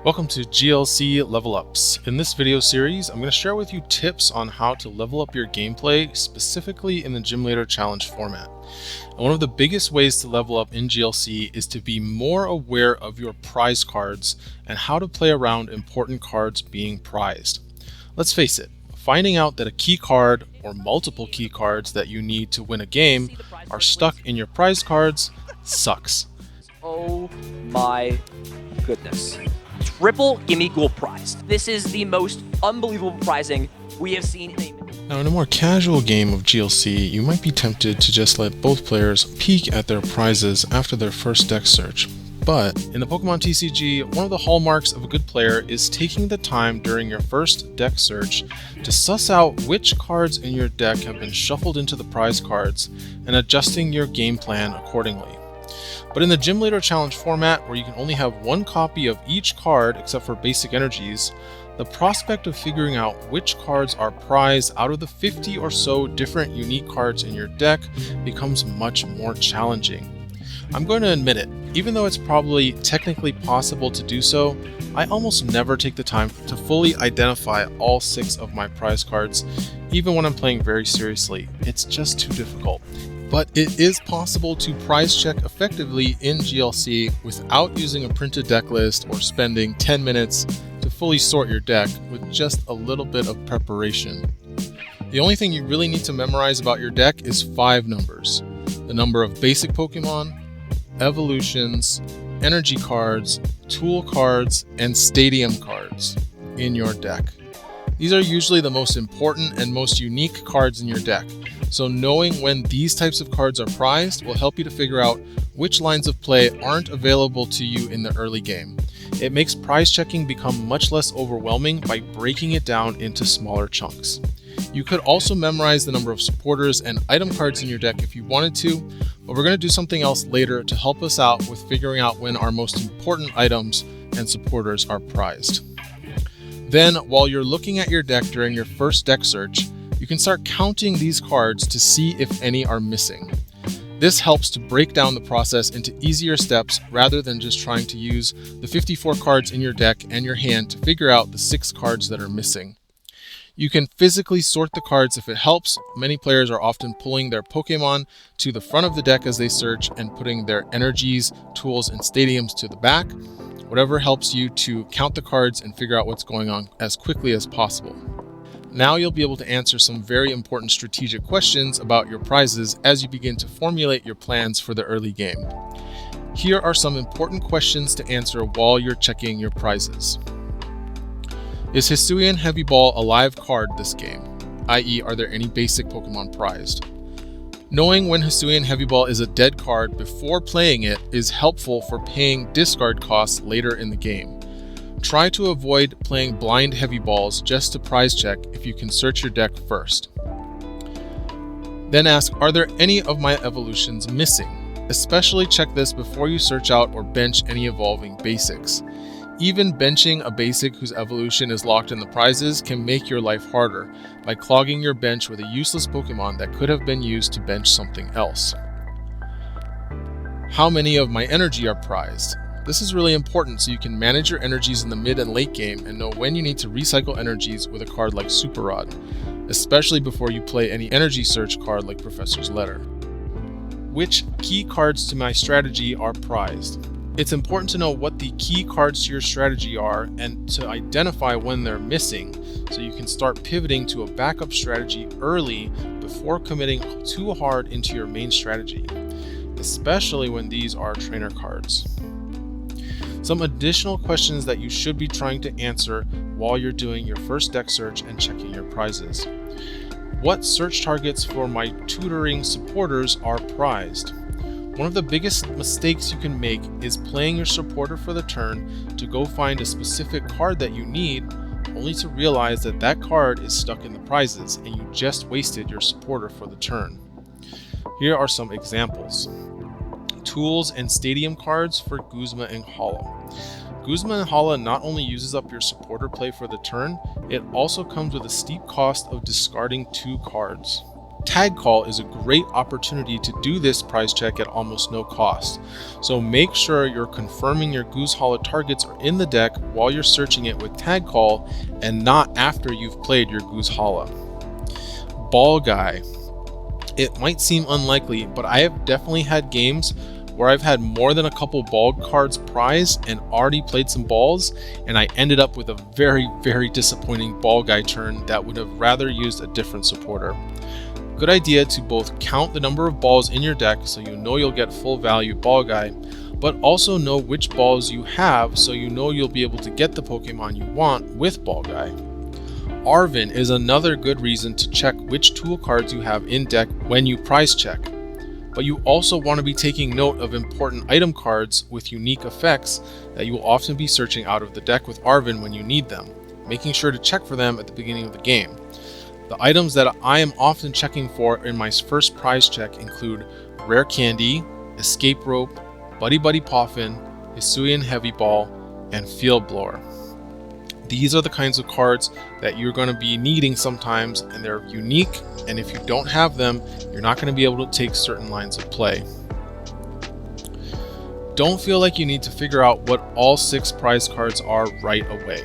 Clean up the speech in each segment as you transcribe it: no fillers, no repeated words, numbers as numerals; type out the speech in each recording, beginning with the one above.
Welcome to GLC Level Ups. In this video series, I'm going to share with you tips on how to level up your gameplay, specifically in the Gym Leader Challenge format. And one of the biggest ways to level up in GLC is to be more aware of your prize cards and how to play around important cards being prized. Let's face it, finding out that a key card or multiple key cards that you need to win a game are stuck in your prize cards sucks. Oh my goodness. Triple Gimme Ghoul prize. This is the most unbelievable prizing we have seen in a... Now in a more casual game of GLC, you might be tempted to just let both players peek at their prizes after their first deck search. But in the Pokemon TCG, one of the hallmarks of a good player is taking the time during your first deck search to suss out which cards in your deck have been shuffled into the prize cards and adjusting your game plan accordingly. But in the Gym Leader Challenge format, where you can only have one copy of each card except for basic energies, the prospect of figuring out which cards are prized out of the 50 or so different unique cards in your deck becomes much more challenging. I'm going to admit it, even though it's probably technically possible to do so, I almost never take the time to fully identify all 6 of my prize cards, even when I'm playing very seriously. It's just too difficult. But it is possible to prize check effectively in GLC without using a printed deck list or spending 10 minutes to fully sort your deck with just a little bit of preparation. The only thing you really need to memorize about your deck is 5 numbers: the number of basic Pokemon, evolutions, energy cards, tool cards, and stadium cards in your deck. These are usually the most important and most unique cards in your deck, so knowing when these types of cards are prized will help you to figure out which lines of play aren't available to you in the early game. It makes prize checking become much less overwhelming by breaking it down into smaller chunks. You could also memorize the number of supporters and item cards in your deck if you wanted to, but we're going to do something else later to help us out with figuring out when our most important items and supporters are prized. Then, while you're looking at your deck during your first deck search, you can start counting these cards to see if any are missing. This helps to break down the process into easier steps rather than just trying to use the 54 cards in your deck and your hand to figure out the 6 cards that are missing. You can physically sort the cards if it helps. Many players are often pulling their Pokemon to the front of the deck as they search and putting their energies, tools, and stadiums to the back. Whatever helps you to count the cards and figure out what's going on as quickly as possible. Now you'll be able to answer some very important strategic questions about your prizes as you begin to formulate your plans for the early game. Here are some important questions to answer while you're checking your prizes. Is Hisuian Heavy Ball a live card this game? i.e., are there any basic Pokemon prized? Knowing when Hisuian Heavy Ball is a dead card before playing it is helpful for paying discard costs later in the game. Try to avoid playing blind Heavy Balls just to prize check if you can search your deck first. Then ask, are there any of my evolutions missing? Especially check this before you search out or bench any evolving basics. Even benching a basic whose evolution is locked in the prizes can make your life harder by clogging your bench with a useless Pokemon that could have been used to bench something else. How many of my energy are prized? This is really important so you can manage your energies in the mid and late game and know when you need to recycle energies with a card like Super Rod, especially before you play any energy search card like Professor's Letter. Which key cards to my strategy are prized? It's important to know what the key cards to your strategy are and to identify when they're missing so you can start pivoting to a backup strategy early before committing too hard into your main strategy, especially when these are trainer cards. Some additional questions that you should be trying to answer while you're doing your first deck search and checking your prizes. What search targets for my tutoring supporters are prized? One of the biggest mistakes you can make is playing your supporter for the turn to go find a specific card that you need, only to realize that that card is stuck in the prizes and you just wasted your supporter for the turn. Here are some examples. Tools and stadium cards for Guzma and Hala. Guzma and Hala not only uses up your supporter play for the turn, it also comes with a steep cost of discarding 2 cards. Tag Call is a great opportunity to do this prize check at almost no cost. So make sure you're confirming your Goose Hollow targets are in the deck while you're searching it with Tag Call and not after you've played your Goose Hollow. Ball Guy. It might seem unlikely, but I have definitely had games where I've had more than a couple ball cards prize and already played some balls, and I ended up with a very disappointing Ball Guy turn that would have rather used a different supporter. Good idea to both count the number of balls in your deck so you know you'll get full value Ball Guy, but also know which balls you have so you know you'll be able to get the Pokemon you want with Ball Guy. Arven is another good reason to check which tool cards you have in deck when you prize check. But you also want to be taking note of important item cards with unique effects that you will often be searching out of the deck with Arven when you need them, making sure to check for them at the beginning of the game. The items that I am often checking for in my first prize check include Rare Candy, Escape Rope, Buddy Buddy Poffin, Hisuian Heavy Ball, and Field Blower. These are the kinds of cards that you're going to be needing sometimes, and they're unique, and if you don't have them, you're not going to be able to take certain lines of play. Don't feel like you need to figure out what all 6 prize cards are right away.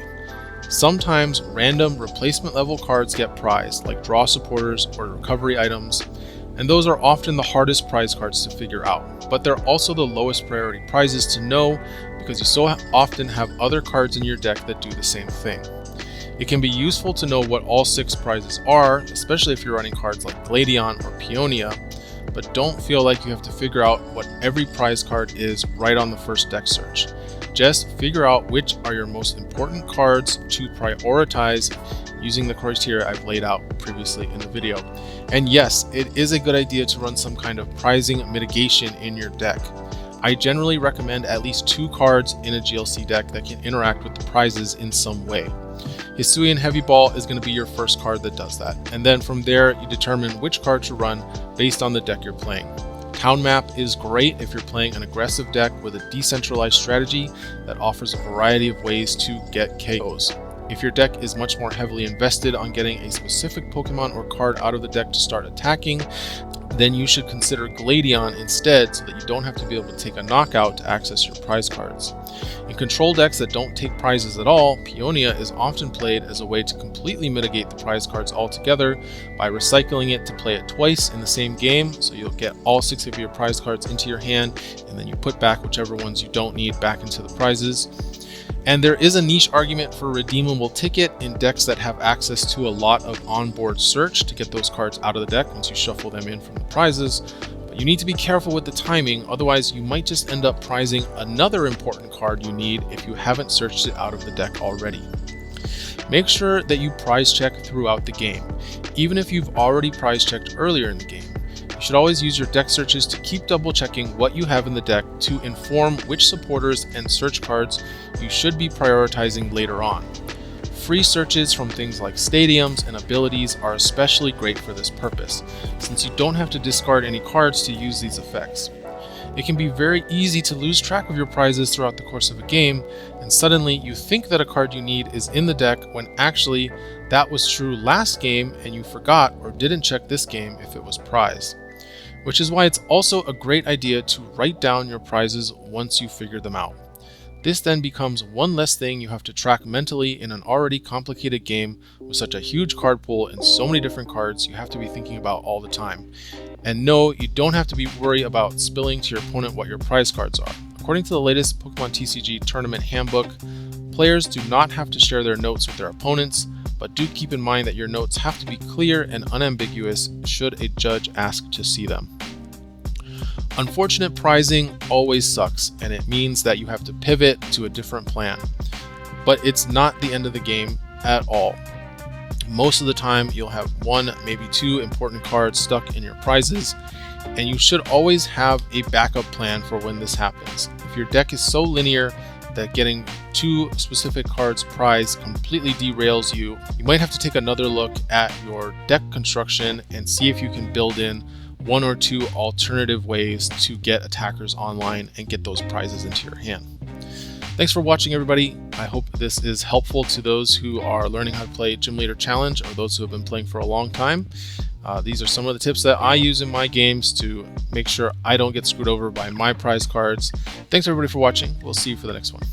Sometimes random replacement level cards get prized, like draw supporters or recovery items, and those are often the hardest prize cards to figure out, but they're also the lowest priority prizes to know because you so often have other cards in your deck that do the same thing. It can be useful to know what all 6 prizes are, especially if you're running cards like Gladion or Peonia, but don't feel like you have to figure out what every prize card is right on the first deck search. Just figure out which are your most important cards to prioritize using the criteria I've laid out previously in the video. And yes, it is a good idea to run some kind of prizing mitigation in your deck. I generally recommend at least 2 cards in a GLC deck that can interact with the prizes in some way. Hisuian Heavy Ball is going to be your first card that does that, and then from there you determine which card to run based on the deck you're playing. Town Map is great if you're playing an aggressive deck with a decentralized strategy that offers a variety of ways to get KOs. If your deck is much more heavily invested on getting a specific Pokemon or card out of the deck to start attacking, then you should consider Gladion instead so that you don't have to be able to take a knockout to access your prize cards. In control decks that don't take prizes at all, Peonia is often played as a way to completely mitigate the prize cards altogether by recycling it to play it twice in the same game, so you'll get all 6 of your prize cards into your hand, and then you put back whichever ones you don't need back into the prizes. And there is a niche argument for redeemable ticket in decks that have access to a lot of onboard search to get those cards out of the deck once you shuffle them in from the prizes. But you need to be careful with the timing, otherwise you might just end up prizing another important card you need if you haven't searched it out of the deck already. Make sure that you prize check throughout the game, even if you've already prize checked earlier in the game. You should always use your deck searches to keep double checking what you have in the deck to inform which supporters and search cards you should be prioritizing later on. Free searches from things like stadiums and abilities are especially great for this purpose, since you don't have to discard any cards to use these effects. It can be very easy to lose track of your prizes throughout the course of a game, and suddenly you think that a card you need is in the deck when actually that was true last game and you forgot or didn't check this game if it was prized. Which is why it's also a great idea to write down your prizes once you figure them out. This then becomes one less thing you have to track mentally in an already complicated game with such a huge card pool and so many different cards you have to be thinking about all the time. And no, you don't have to be worried about spilling to your opponent what your prize cards are. According to the latest Pokemon TCG Tournament Handbook, players do not have to share their notes with their opponents, but do keep in mind that your notes have to be clear and unambiguous should a judge ask to see them. Unfortunate prizing always sucks, and it means that you have to pivot to a different plan. But it's not the end of the game at all. Most of the time, you'll have 1, maybe 2 important cards stuck in your prizes, and you should always have a backup plan for when this happens. If your deck is so linear that getting 2 specific cards prized completely derails you, you might have to take another look at your deck construction and see if you can build in 1 or 2 alternative ways to get attackers online and get those prizes into your hand. Thanks for watching, everybody. I hope this is helpful to those who are learning how to play Gym Leader Challenge or those who have been playing for a long time. These are some of the tips that I use in my games to make sure I don't get screwed over by my prize cards. Thanks everybody for watching. We'll see you for the next one.